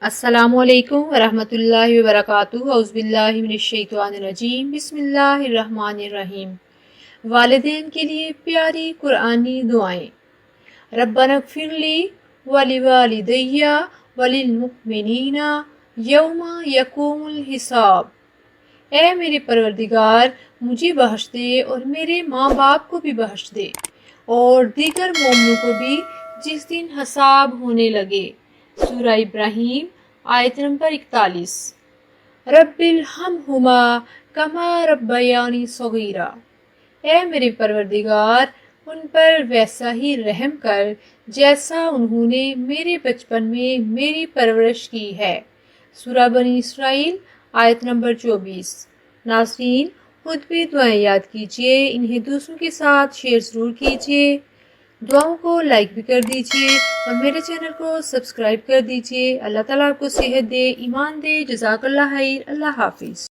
السلام علیکم ورحمۃ اللہ وبرکاتہ۔ اعوذ باللہ من الشیطان الرجیم، بسم اللہ الرحمن الرحیم۔ والدین کے لیے پیاری قرآنی دعائیں۔ ربنا اغفر لی ولوالدی وللمؤمنین یوم یقوم الحساب۔ اے میرے پروردگار، مجھے بخش دے اور میرے ماں باپ کو بھی بخش دے اور دیگر مومنوں کو بھی جس دن حساب ہونے لگے۔ سورہ ابراہیم آیت نمبر 41۔ رب ارحمہما کما ربیانی صغیرا۔ اے میرے پروردگار، ان پر ویسا ہی رحم کر جیسا انہوں نے میرے بچپن میں میری پرورش کی ہے۔ سورہ بنی اسرائیل آیت نمبر 24۔ ناظرین، خود بھی دعائیں یاد کیجیے، انہیں دوسروں کے ساتھ شیئر ضرور کیجیے، دعاؤں کو لائک بھی کر دیجیے اور میرے چینل کو سبسکرائب کر دیجیے۔ اللہ تعالیٰ آپ کو صحت دے، ایمان دے۔ جزاک اللہ خیر۔ اللہ حافظ۔